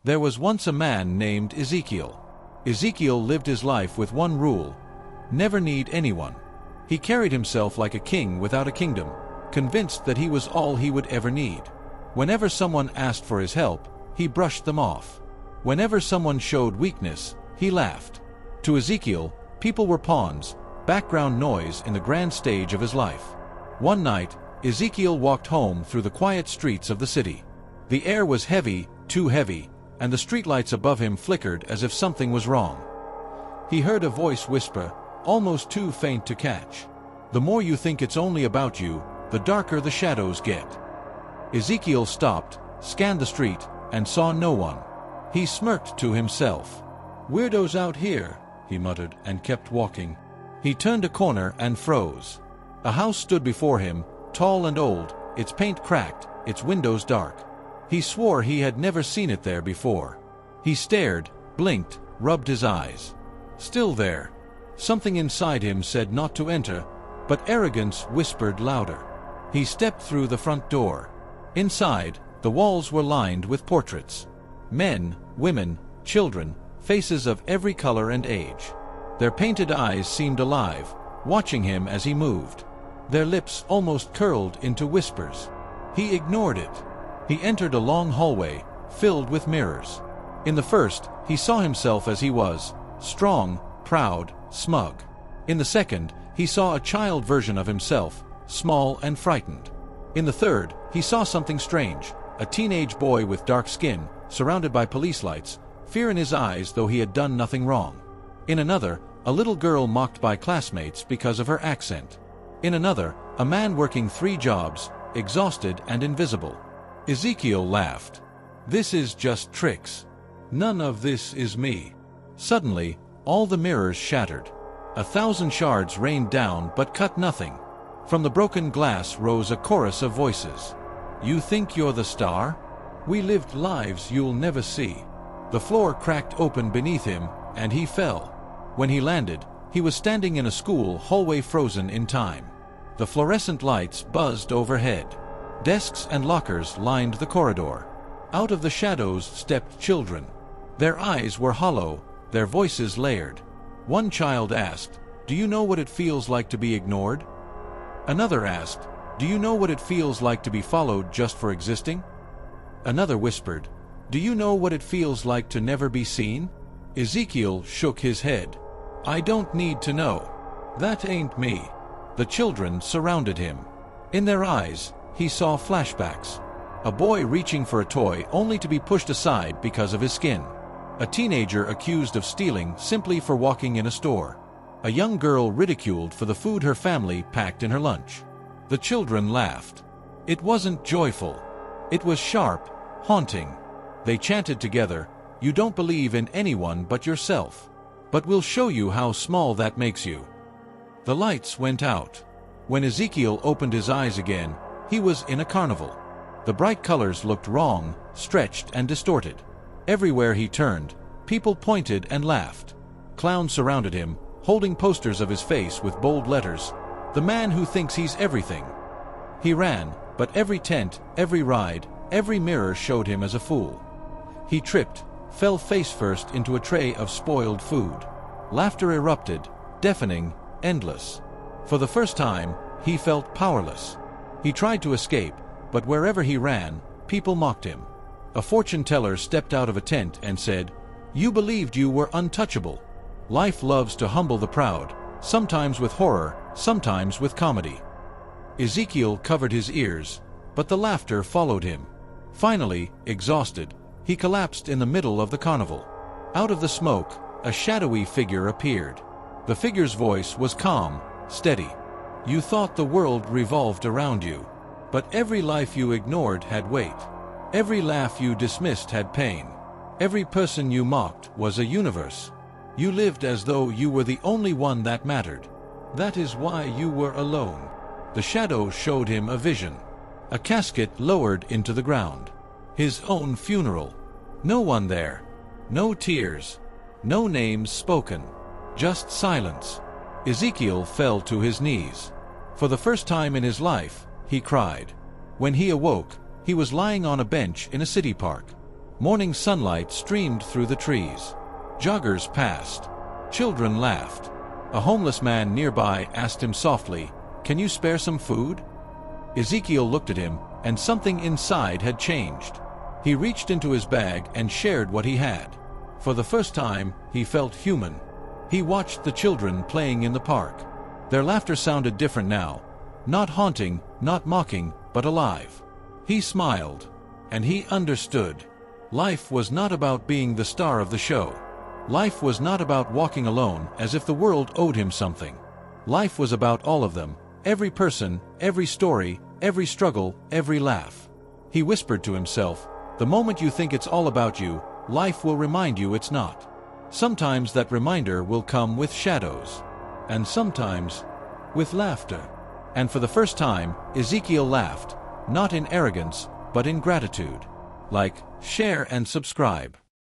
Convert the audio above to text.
There was once a man named Ezekiel. Ezekiel lived his life with one rule: never need anyone. He carried himself like a king without a kingdom, convinced that he was all he would ever need. Whenever someone asked for his help, he brushed them off. Whenever someone showed weakness, he laughed. To Ezekiel, people were pawns, background noise in the grand stage of his life. One night, Ezekiel walked home through the quiet streets of the city. The air was heavy, too heavy, and the streetlights above him flickered as if something was wrong. He heard a voice whisper, almost too faint to catch, "The more you think it's only about you, the darker the shadows get." Ezekiel stopped, scanned the street, and saw no one. He smirked to himself. "Weirdos out here," he muttered, and kept walking. He turned a corner and froze. A house stood before him, tall and old, its paint cracked, its windows dark. He swore he had never seen it there before. He stared, blinked, rubbed his eyes. Still there. Something inside him said not to enter, but arrogance whispered louder. He stepped through the front door. Inside, the walls were lined with portraits. Men, women, children, faces of every color and age. Their painted eyes seemed alive, watching him as he moved. Their lips almost curled into whispers. He ignored it. He entered a long hallway, filled with mirrors. In the first, he saw himself as he was, strong, proud, smug. In the second, he saw a child version of himself, small and frightened. In the third, he saw something strange, a teenage boy with dark skin, surrounded by police lights, fear in his eyes though he had done nothing wrong. In another, a little girl mocked by classmates because of her accent. In another, a man working 3 jobs, exhausted and invisible. Ezekiel laughed. "This is just tricks. None of this is me." Suddenly, all the mirrors shattered. 1,000 shards rained down but cut nothing. From the broken glass rose a chorus of voices. "You think you're the star? We lived lives you'll never see." The floor cracked open beneath him, and he fell. When he landed, he was standing in a school hallway frozen in time. The fluorescent lights buzzed overhead. Desks and lockers lined the corridor. Out of the shadows stepped children. Their eyes were hollow, their voices layered. One child asked, "Do you know what it feels like to be ignored?" Another asked, "Do you know what it feels like to be followed just for existing?" Another whispered, "Do you know what it feels like to never be seen?" Ezekiel shook his head. "I don't need to know. That ain't me." The children surrounded him. In their eyes, he saw flashbacks. A boy reaching for a toy only to be pushed aside because of his skin. A teenager accused of stealing simply for walking in a store. A young girl ridiculed for the food her family packed in her lunch. The children laughed. It wasn't joyful. It was sharp, haunting. They chanted together, "You don't believe in anyone but yourself. But we'll show you how small that makes you." The lights went out. When Ezekiel opened his eyes again, he was in a carnival. The bright colors looked wrong, stretched and distorted. Everywhere he turned, people pointed and laughed. Clowns surrounded him, holding posters of his face with bold letters, "The man who thinks he's everything." He ran, but every tent, every ride, every mirror showed him as a fool. He tripped, fell face first into a tray of spoiled food. Laughter erupted, deafening, endless. For the first time, he felt powerless. He tried to escape, but wherever he ran, people mocked him. A fortune teller stepped out of a tent and said, "You believed you were untouchable." Life loves to humble the proud, sometimes with horror, sometimes with comedy. Ezekiel covered his ears, but the laughter followed him. Finally, exhausted, he collapsed in the middle of the carnival. Out of the smoke, a shadowy figure appeared. The figure's voice was calm, steady. "You thought the world revolved around you. But every life you ignored had weight. Every laugh you dismissed had pain. Every person you mocked was a universe. You lived as though you were the only one that mattered. That is why you were alone." The shadow showed him a vision. A casket lowered into the ground. His own funeral. No one there. No tears. No names spoken. Just silence. Ezekiel fell to his knees. For the first time in his life, he cried. When he awoke, he was lying on a bench in a city park. Morning sunlight streamed through the trees. Joggers passed. Children laughed. A homeless man nearby asked him softly, "Can you spare some food?" Ezekiel looked at him, and something inside had changed. He reached into his bag and shared what he had. For the first time, he felt human. He watched the children playing in the park. Their laughter sounded different now. Not haunting, not mocking, but alive. He smiled. And he understood. Life was not about being the star of the show. Life was not about walking alone as if the world owed him something. Life was about all of them, every person, every story, every struggle, every laugh. He whispered to himself, "The moment you think it's all about you, life will remind you it's not." Sometimes that reminder will come with shadows. And sometimes with laughter. And for the first time, Ezekiel laughed, not in arrogance, but in gratitude. Like, share and subscribe.